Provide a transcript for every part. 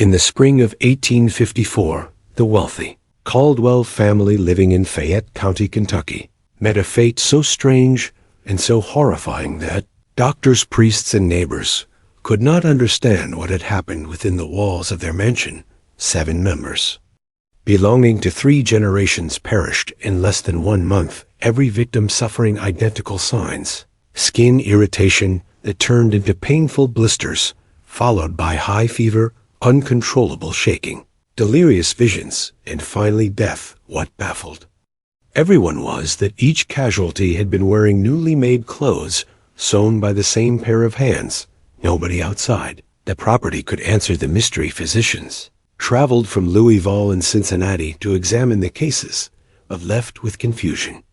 In the spring of 1854, the wealthy Caldwell family living in Fayette County, Kentucky, met a fate so strange and so horrifying that doctors, priests, and neighbors could not understand what had happened within the walls of their mansion. 7 members, belonging to 3 generations, perished in less than 1 month, every victim suffering identical signs: skin irritation that turned into painful blisters, followed by high fever, uncontrollable shaking, delirious visions, and finally death. What baffled everyone was that each casualty had been wearing newly made clothes sewn by the same pair of hands. Nobody outside the property could answer the mystery. Physicians traveled from Louisville and Cincinnati to examine the cases, but left with confusion.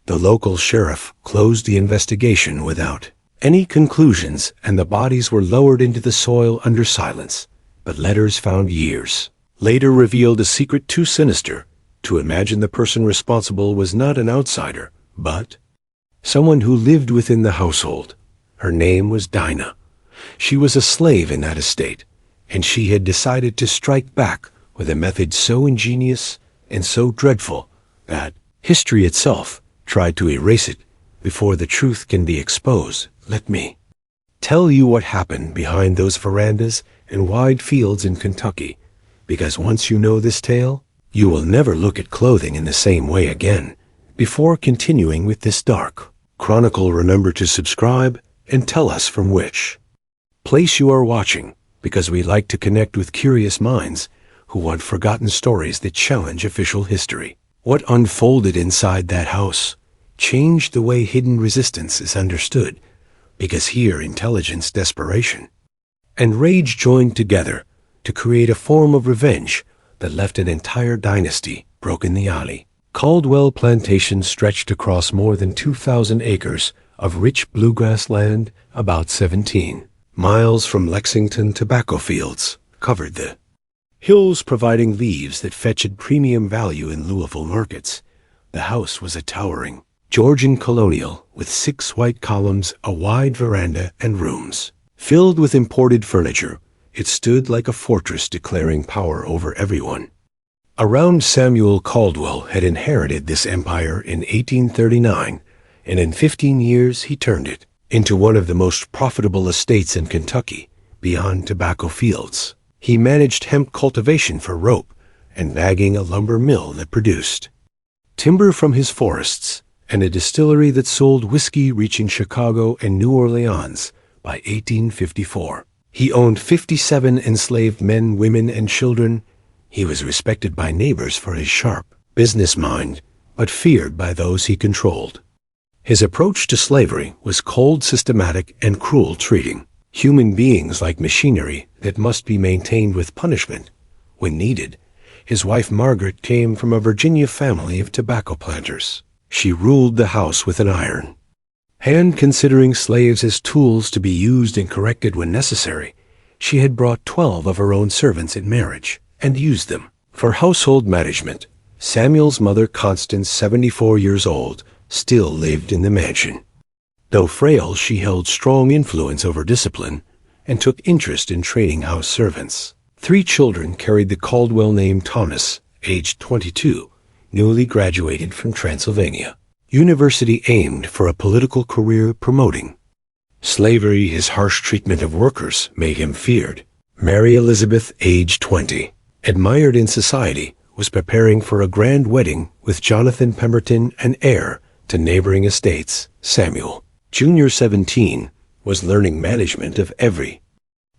The local sheriff closed the investigation without any conclusions, and the bodies were lowered into the soil under silence. But letters found years later revealed a secret too sinister to imagine. The person responsible was not an outsider, but someone who lived within the household. Her name was Dinah. She was a slave in that estate, and she had decided to strike back with a method so ingenious and so dreadful that history itself tried to erase it before the truth can be exposed. Let me tell you what happened behind those verandas and wide fields in Kentucky, because once you know this tale, you will never look at clothing in the same way again. Before continuing with this dark chronicle, remember to subscribe and tell us from which place you are watching, because we like to connect with curious minds who want forgotten stories that challenge official history. What unfolded inside that house changed the way hidden resistance is understood, because here intelligence, desperation, and rage joined together to create a form of revenge that left an entire dynasty broken. The alley Caldwell plantation stretched across more than 2,000 acres of rich bluegrass land, about 17 miles from Lexington. Tobacco fields covered the hills, providing leaves that fetched premium value in Louisville markets. The house was a towering Georgian colonial with 6 white columns, a wide veranda, and rooms filled with imported furniture. It stood like a fortress, declaring power over everyone around. Samuel Caldwell had inherited this empire in 1839, and in 15 years he turned it into one of the most profitable estates in Kentucky. Beyond tobacco fields, he managed hemp cultivation for rope and bagging, a lumber mill that produced timber from his forests, and a distillery that sold whiskey, reaching Chicago and New Orleans by 1854. He owned 57 enslaved men, women, and children. He was respected by neighbors for his sharp business mind, but feared by those he controlled. His approach to slavery was cold, systematic, and cruel, treating human beings like machinery that must be maintained with punishment when needed. His wife Margaret came from a Virginia family of tobacco planters. She ruled the house with an iron hand, considering slaves as tools to be used and corrected when necessary. She had brought 12 of her own servants in marriage and used them for household management. Samuel's mother, Constance, 74 years old, still lived in the mansion. Though frail, she held strong influence over discipline and took interest in training house servants. 3 children carried the Caldwell name: Thomas, aged 22, newly graduated from Transylvania University, aimed for a political career promoting slavery. His harsh treatment of workers made him feared. Mary Elizabeth, aged 20, admired in society, was preparing for a grand wedding with Jonathan Pemberton, an heir to neighboring estates. Samuel, Jr., 17, was learning management of every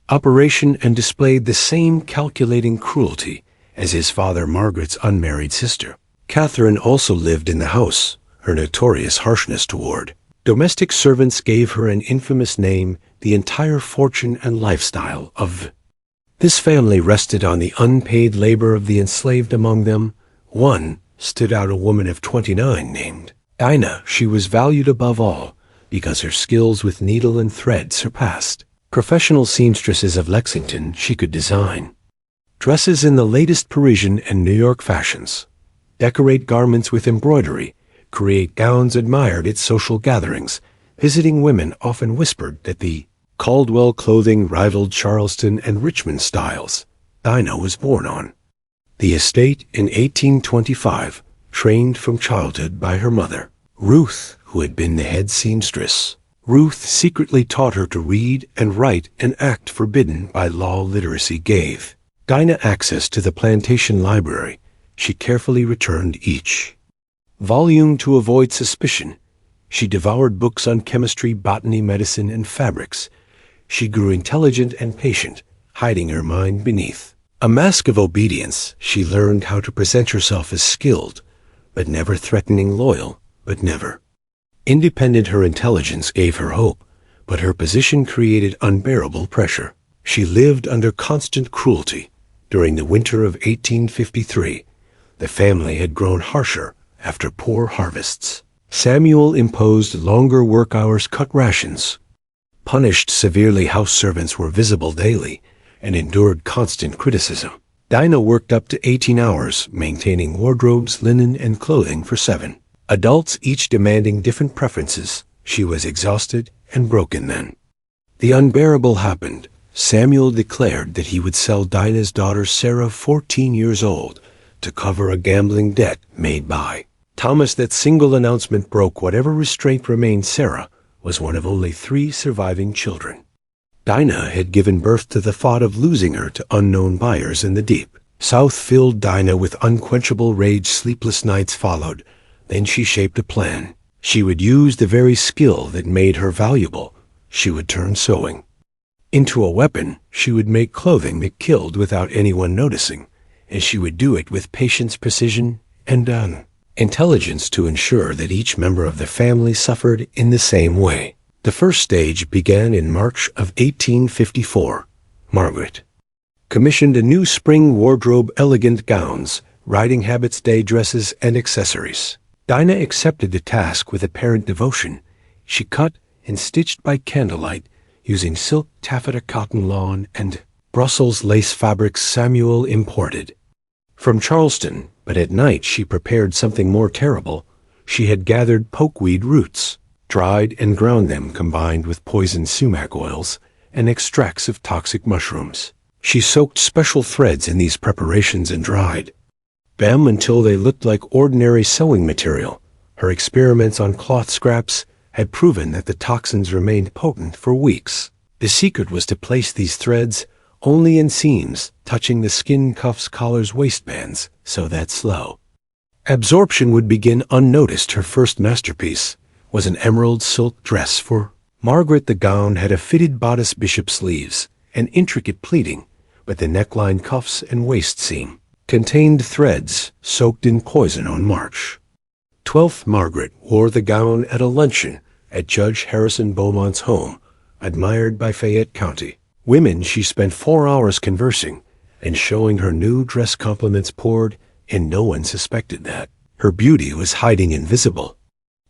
operation and displayed the same calculating cruelty as his father. Margaret's unmarried sister, Catherine, also lived in the house. Her notorious harshness toward domestic servants gave her an infamous name. The entire fortune and lifestyle of this family rested on the unpaid labor of the enslaved. Among them, one stood out, a woman of 29 named Dinah. She was valued above all because her skills with needle and thread surpassed professional seamstresses of Lexington. She could design dresses in the latest Parisian and New York fashions, decorate garments with embroidery, create gowns admired at social gatherings. Visiting women often whispered that the Caldwell clothing rivaled Charleston and Richmond styles. Dinah was born on. The estate in 1825, trained from childhood by her mother, Ruth, who had been the head seamstress. Ruth secretly taught her to read and write, an act forbidden by law. Literacy gave Dinah access to the plantation library. She carefully returned each volume to avoid suspicion. She devoured books on chemistry, botany, medicine, and fabrics. She grew intelligent and patient, hiding her mind beneath a mask of obedience. She learned how to present herself as skilled, but never threatening, loyal, but never independent. Her intelligence gave her hope, but her position created unbearable pressure. She lived under constant cruelty. During the winter of 1853, the family had grown harsher after poor harvests. Samuel imposed longer work hours, cut rations, punished severely. House servants were visible daily and endured constant criticism. Dinah worked up to 18 hours, maintaining wardrobes, linen, and clothing for 7 adults, each demanding different preferences. She was exhausted and broken then. The unbearable happened. Samuel declared that he would sell Dinah's daughter Sarah, 14 years old, to cover a gambling debt made by Thomas. That single announcement broke whatever restraint remained. Sarah was one of only 3 surviving children. Dinah had given birth to the thought of losing her to unknown buyers in the deep South filled Dinah with unquenchable rage. Sleepless nights followed. Then she shaped a plan. She would use the very skill that made her valuable. She would turn sewing into a weapon. She would make clothing that killed without anyone noticing, and she would do it with patience, precision, and intelligence to ensure that each member of the family suffered in the same way. The first stage began in March of 1854. Margaret commissioned a new spring wardrobe, elegant gowns, riding habits, day dresses, and accessories. Dinah accepted the task with apparent devotion. She cut and stitched by candlelight, using silk, taffeta, cotton, lawn, and Brussels lace fabrics Samuel imported from Charleston. But at night she prepared something more terrible. She had gathered pokeweed roots, dried and ground them, combined with poisoned sumac oils and extracts of toxic mushrooms. She soaked special threads in these preparations and dried them until they looked like ordinary sewing material. Her experiments on cloth scraps had proven that the toxins remained potent for weeks. The secret was to place these threads only in seams, touching the skin, cuffs, collars, waistbands, so that slow absorption would begin unnoticed. Her first masterpiece was an emerald silk dress for Margaret. The gown had a fitted bodice, bishop sleeves, and intricate pleating, but the neckline, cuffs, and waist seam contained threads soaked in poison. On March 12th, Margaret wore the gown at a luncheon at Judge Harrison Beaumont's home, admired by Fayette County women. She spent 4 hours conversing and showing her new dress. Compliments poured, and no one suspected that her beauty was hiding invisible.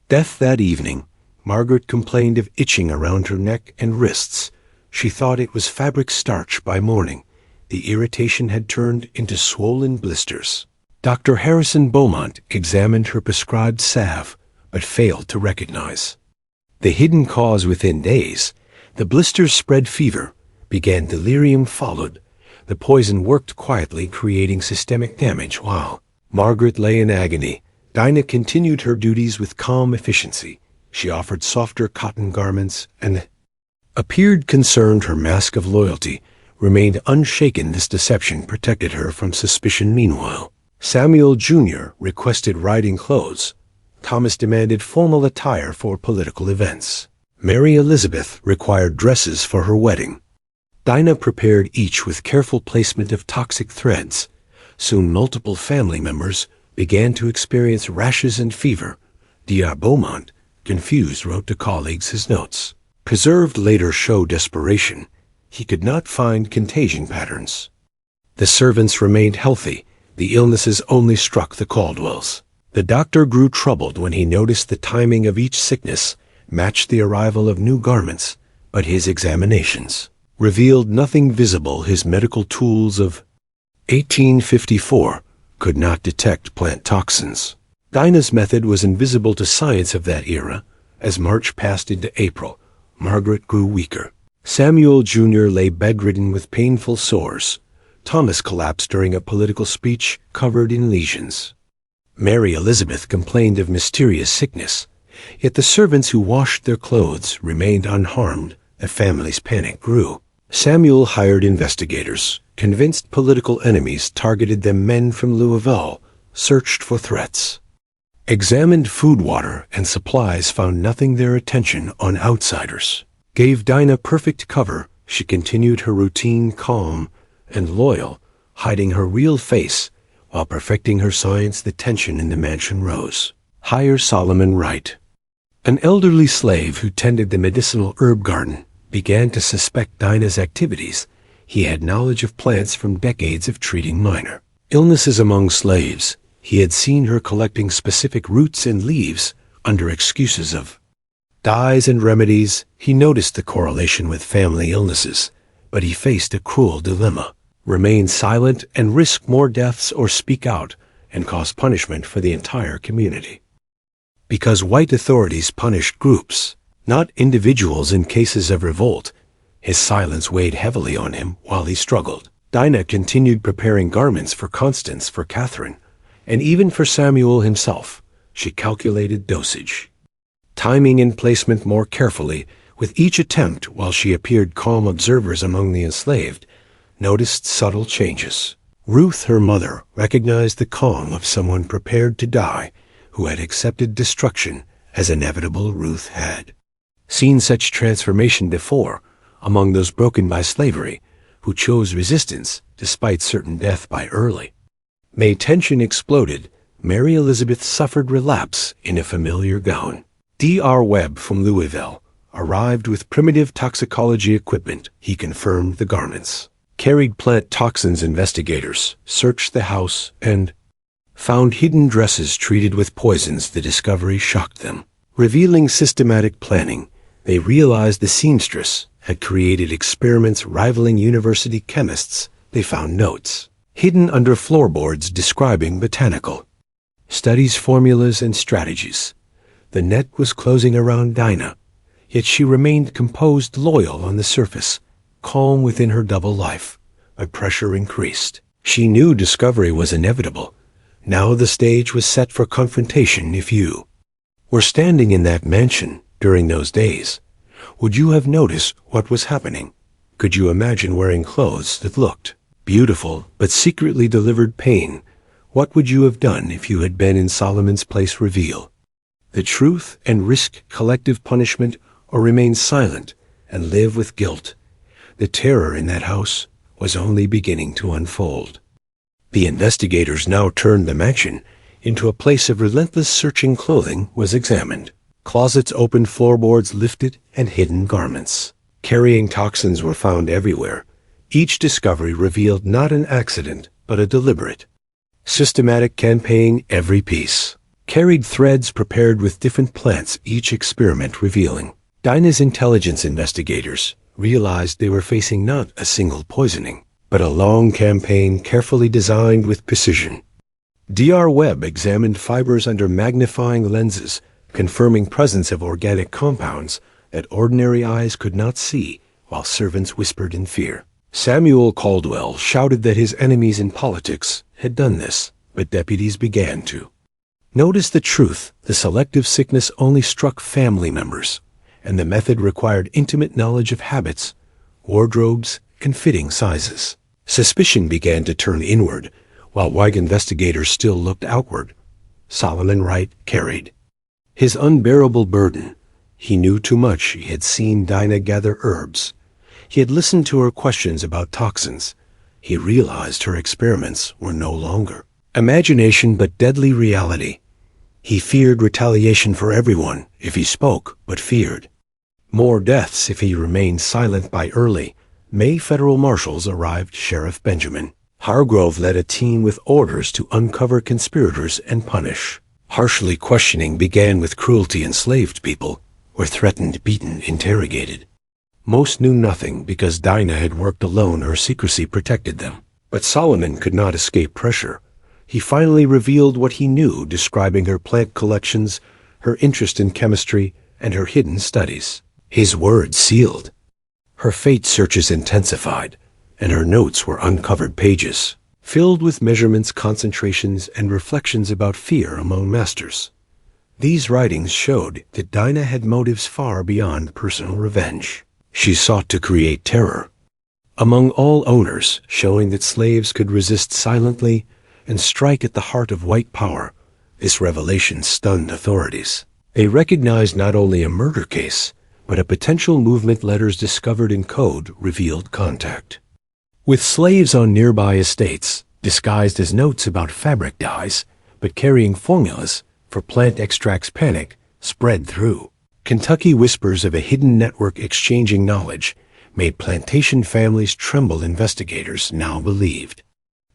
Death that evening. Margaret complained of itching around her neck and wrists. She thought it was fabric starch. By morning, the irritation had turned into swollen blisters. Dr. Harrison Beaumont examined her prescribed salve, but failed to recognize the hidden cause. Within days, the blisters spread. Fever began. Delirium followed. The poison worked quietly, creating systemic damage. While Margaret lay in agony, Dinah continued her duties with calm efficiency. She offered softer cotton garments and appeared concerned. Her mask of loyalty remained unshaken. This deception protected her from suspicion. Meanwhile, Samuel Jr. requested riding clothes. Thomas demanded formal attire for political events. Mary Elizabeth required dresses for her wedding. Dinah prepared each with careful placement of toxic threads. Soon multiple family members began to experience rashes and fever. Dr. Beaumont, confused, wrote to colleagues. His notes, preserved later, show desperation. He could not find contagion patterns. The servants remained healthy. The illnesses only struck the Caldwells. The doctor grew troubled when he noticed the timing of each sickness matched the arrival of new garments, but his examinations revealed nothing visible. His medical tools of 1854 could not detect plant toxins. Dinah's method was invisible to science of that era. As March passed into April, Margaret grew weaker. Samuel Jr. lay bedridden with painful sores. Thomas collapsed during a political speech covered in lesions. Mary Elizabeth complained of mysterious sickness, yet the servants who washed their clothes remained unharmed. The family's panic grew. Samuel hired investigators, convinced political enemies targeted them. Men from Louisville searched for threats, examined food, water, and supplies, found nothing. Their attention on outsiders gave Dinah perfect cover. She continued her routine, calm and loyal, hiding her real face while perfecting her science. The tension in the mansion rose. Hire Solomon Wright, an elderly slave who tended the medicinal herb garden, began to suspect Dinah's activities. He had knowledge of plants from decades of treating minor illnesses among slaves. He had seen her collecting specific roots and leaves under excuses of dyes and remedies. He noticed the correlation with family illnesses, but he faced a cruel dilemma: remain silent and risk more deaths, or speak out and cause punishment for the entire community. Because white authorities punished groups, not individuals, in cases of revolt, his silence weighed heavily on him while he struggled. Dinah continued preparing garments for Constance, for Catherine, and even for Samuel himself. She calculated dosage, timing and placement more carefully with each attempt. While she appeared calm, observers among the enslaved noticed subtle changes. Ruth, her mother, recognized the calm of someone prepared to die, who had accepted destruction as inevitable. Ruth had seen such transformation before among those broken by slavery, who chose resistance despite certain death by early. May tension exploded. Mary Elizabeth suffered relapse in a familiar gown. Dr. Webb from Louisville arrived with primitive toxicology equipment. He confirmed the garments carried plant toxins. Investigators searched the house and found hidden dresses treated with poisons. The discovery shocked them, revealing systematic planning. They realized the seamstress had created experiments rivaling university chemists. They found notes hidden under floorboards describing botanical studies, formulas, and strategies. The net was closing around Dinah, yet she remained composed, loyal on the surface, calm within her double life. But pressure increased. She knew discovery was inevitable. Now the stage was set for confrontation. If you were standing in that mansion during those days, would you have noticed what was happening? Could you imagine wearing clothes that looked beautiful but secretly delivered pain? What would you have done if you had been in Solomon's place? Reveal the truth and risk collective punishment, or remain silent and live with guilt. The terror in that house was only beginning to unfold. The investigators now turned the mansion into a place of relentless searching. Clothing was examined, closets opened, floorboards lifted, and hidden garments carrying toxins were found everywhere. Each discovery revealed not an accident, but a deliberate, systematic campaign. Every piece carried threads prepared with different plants, each experiment revealing. Dinah's intelligence investigators realized they were facing not a single poisoning, but a long campaign carefully designed with precision. Dr. Webb examined fibers under magnifying lenses, confirming presence of organic compounds that ordinary eyes could not see, while servants whispered in fear. Samuel Caldwell shouted that his enemies in politics had done this, but deputies began to notice the truth. The selective sickness only struck family members, and the method required intimate knowledge of habits, wardrobes, and fitting sizes. Suspicion began to turn inward, while white investigators still looked outward. Solomon Wright carried his unbearable burden. He knew too much. He had seen Dinah gather herbs. He had listened to her questions about toxins. He realized her experiments were no longer imagination but deadly reality. He feared retaliation for everyone if he spoke, but feared more deaths if he remained silent. By early May, federal marshals arrived. Sheriff Benjamin Hargrove led a team with orders to uncover conspirators and punish harshly. Questioning began with cruelty. Enslaved people were threatened, beaten, interrogated. Most knew nothing because Dinah had worked alone. Her secrecy protected them. But Solomon could not escape pressure. He finally revealed what he knew, describing her plant collections, her interest in chemistry, and her hidden studies. His words sealed her fate. Searches intensified, and her notes were uncovered pages, filled with measurements, concentrations, and reflections about fear among masters. These writings showed that Dinah had motives far beyond personal revenge. She sought to create terror among all owners, showing that slaves could resist silently and strike at the heart of white power. This revelation stunned authorities. They recognized not only a murder case, but a potential movement. Letters discovered in code revealed contact with slaves on nearby estates, disguised as notes about fabric dyes, but carrying formulas for plant extracts. Panic spread through Kentucky. Whispers of a hidden network exchanging knowledge made plantation families tremble. Investigators now believed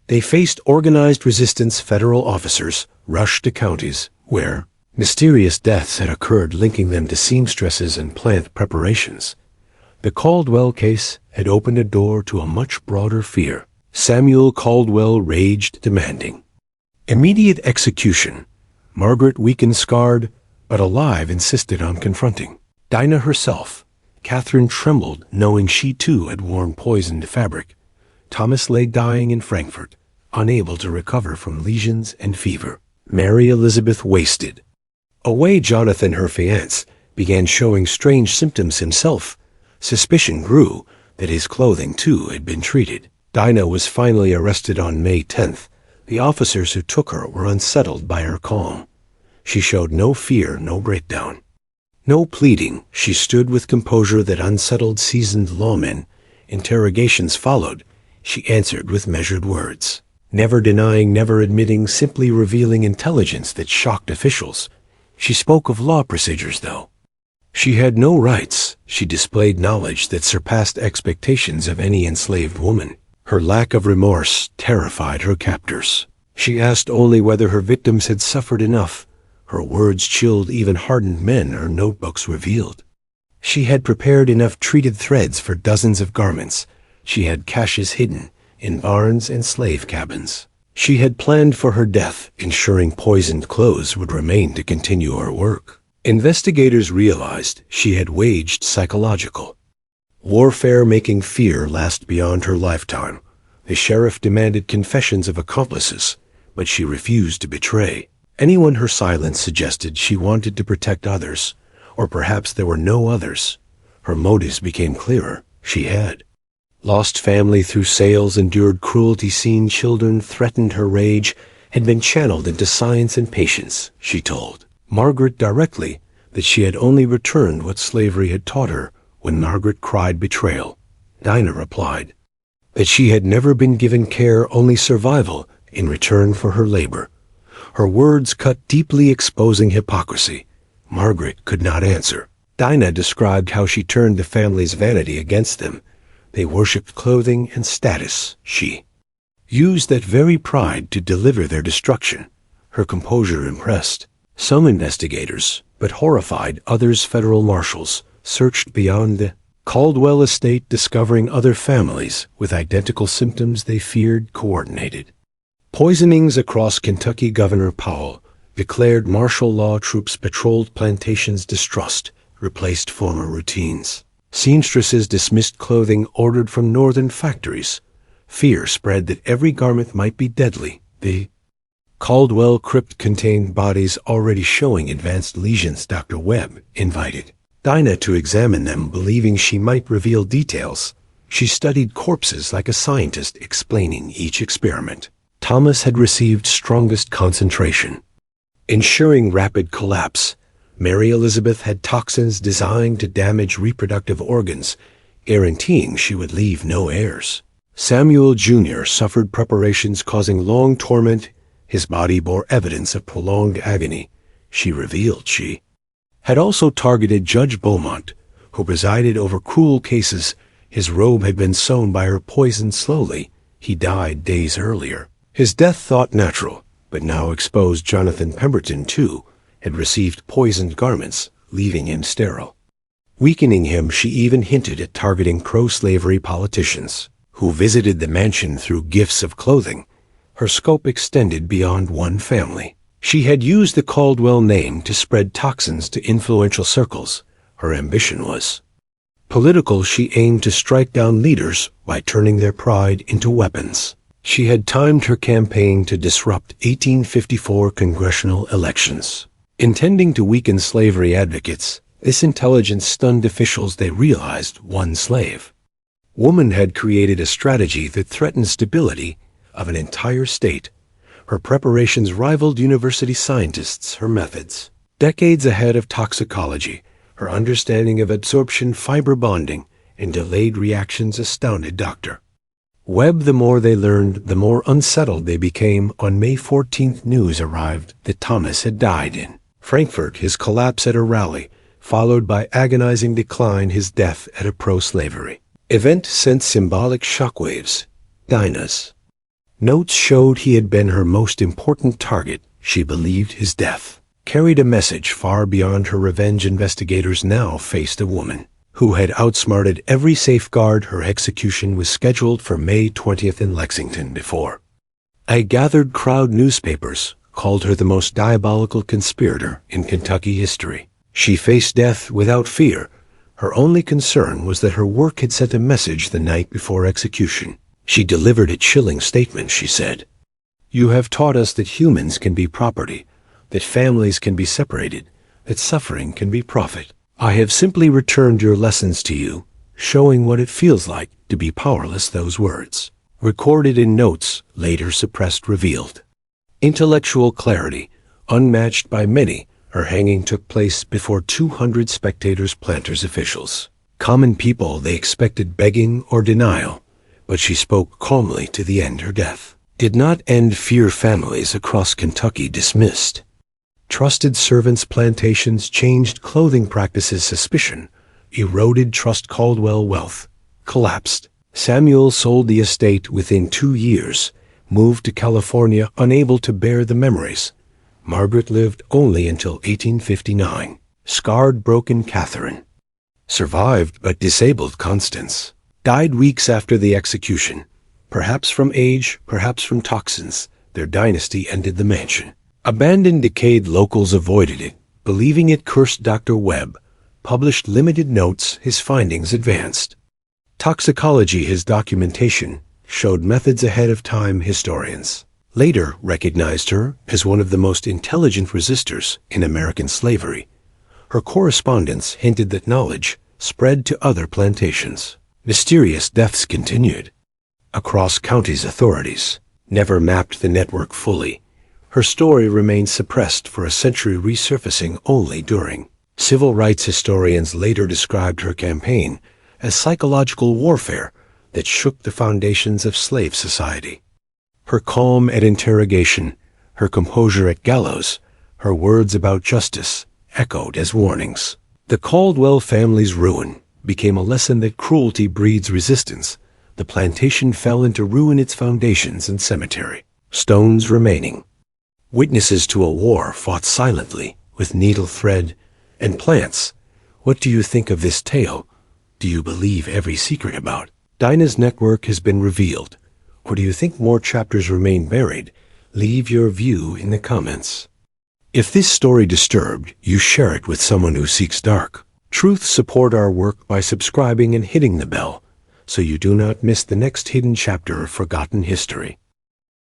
they faced organized resistance. Federal officers rushed to counties where mysterious deaths had occurred, linking them to seamstresses and plant preparations. The Caldwell case had opened a door to a much broader fear. Samuel Caldwell raged, demanding immediate execution. Margaret, weak and scarred, but alive, insisted on confronting Dinah herself. Catherine trembled, knowing she too had worn poisoned fabric. Thomas lay dying in Frankfort, unable to recover from lesions and fever. Mary Elizabeth wasted away. Jonathan, her fiancé, began showing strange symptoms himself. Suspicion grew that his clothing too had been treated. Dinah was finally arrested on May 10th. The officers who took her were unsettled by her calm. She showed no fear, no breakdown, no pleading. She stood with composure that unsettled seasoned lawmen. Interrogations followed. She answered with measured words, never denying, never admitting, simply revealing intelligence that shocked officials. She spoke of law procedures, though she had no rights. She displayed knowledge that surpassed expectations of any enslaved woman. Her lack of remorse terrified her captors. She asked only whether her victims had suffered enough. Her words chilled even hardened men. Her notebooks revealed she had prepared enough treated threads for dozens of garments. She had caches hidden in barns and slave cabins. She had planned for her death, ensuring poisoned clothes would remain to continue her work. Investigators realized she had waged psychological warfare, making fear last beyond her lifetime. The sheriff demanded confessions of accomplices, but she refused to betray anyone. Her silence suggested she wanted to protect others, or perhaps there were no others. Her motives became clearer. She had lost family through sales, endured cruelty, seen children, threatened. Her rage had been channeled into science and patience. She told Margaret directly that she had only returned what slavery had taught her. When Margaret cried betrayal, Dinah replied that she had never been given care, only survival in return for her labor. Her words cut deeply, exposing hypocrisy. Margaret could not answer. Dinah described how she turned the family's vanity against them. They worshipped clothing and status. She used that very pride to deliver their destruction. Her composure impressed some investigators, but horrified others. Federal marshals searched beyond the Caldwell estate, discovering other families with identical symptoms they feared. Coordinated poisonings across Kentucky. Governor Powell declared martial law. Troops patrolled plantations. Distrust replaced former routines. Seamstresses dismissed clothing ordered from northern factories. Fear spread that every garment might be deadly. The Caldwell crypt contained bodies already showing advanced lesions. Dr. Webb invited Dinah to examine them, believing she might reveal details. She studied corpses like a scientist, explaining each experiment. Thomas had received strongest concentration, ensuring rapid collapse. Mary Elizabeth had toxins designed to damage reproductive organs, guaranteeing she would leave no heirs. Samuel Jr. suffered preparations causing long torment. His body bore evidence of prolonged agony. She revealed she had also targeted Judge Beaumont, who presided over cruel cases. His robe had been sewn by her, poisoned slowly. He died days earlier. His death, thought natural, but now exposed. Jonathan Pemberton, too, had received poisoned garments, leaving him sterile. Weakening him, she even hinted at targeting pro-slavery politicians who visited the mansion through gifts of clothing. Her scope extended beyond one family. She had used the Caldwell name to spread toxins to influential circles. Her ambition was Political, she aimed to strike down leaders by turning their pride into weapons. She had timed her campaign to disrupt 1854 congressional elections. Intending to weaken slavery advocates, this intelligence stunned officials. They realized one slave woman had created a strategy that threatened stability of an entire state. Her preparations rivaled university scientists, her methods. Decades ahead of toxicology, her understanding of absorption, fiber bonding, and delayed reactions astounded Dr. Webb. The more they learned, the more unsettled they became. On May 14th, news arrived that Thomas had died in Frankfurt, his collapse at a rally, followed by agonizing decline, his death at a pro-slavery event, sent symbolic shockwaves. Dinah's notes showed he had been her most important target. She believed his death carried a message far beyond her revenge. Investigators now faced a woman who had outsmarted every safeguard. Her execution was scheduled for May 20th in Lexington. Before a gathered crowd, newspapers called her the most diabolical conspirator in Kentucky history. She faced death without fear. Her only concern was that her work had sent a message the night before execution. She delivered a chilling statement. She said, "You have taught us that humans can be property, that families can be separated, that suffering can be profit. I have simply returned your lessons to you, showing what it feels like to be powerless." Those words, recorded in notes, later suppressed, revealed intellectual clarity unmatched by many. Her hanging took place before 200 spectators, planters, officials, common people. They expected begging or denial, but she spoke calmly to the end. Her death did not end fear. Families across Kentucky dismissed trusted servants. Plantations changed clothing practices. Suspicion eroded trust. Caldwell wealth collapsed. Samuel sold the estate within 2 years, moved to California, unable to bear the memories. Margaret lived only until 1859. Scarred, broken Catherine survived, but disabled Constance died weeks after the execution. Perhaps from age, perhaps from toxins, their dynasty ended. The mansion abandoned, decayed. Locals avoided it, believing it cursed. Dr. Webb published limited notes. His findings advanced toxicology. His documentation showed methods ahead of time. Historians later recognized her as one of the most intelligent resistors in American slavery. Her correspondence hinted that knowledge spread to other plantations. Mysterious deaths continued across counties. Authorities never mapped the network fully. Her story remained suppressed for a century, resurfacing only during civil rights. Historians later described her campaign as psychological warfare that shook the foundations of slave society. Her calm at interrogation, her composure at gallows, her words about justice echoed as warnings. The Caldwell family's ruin became a lesson that cruelty breeds resistance. The plantation fell into ruin, its foundations and cemetery stones remaining. Witnesses to a war fought silently with needle, thread, and plants. What do you think of this tale? Do you believe every secret about Dinah's network has been revealed? Or do you think more chapters remain buried? Leave your view in the comments. If this story disturbed, you share it with someone who seeks dark truth. Support our work by subscribing and hitting the bell so you do not miss the next hidden chapter of forgotten history.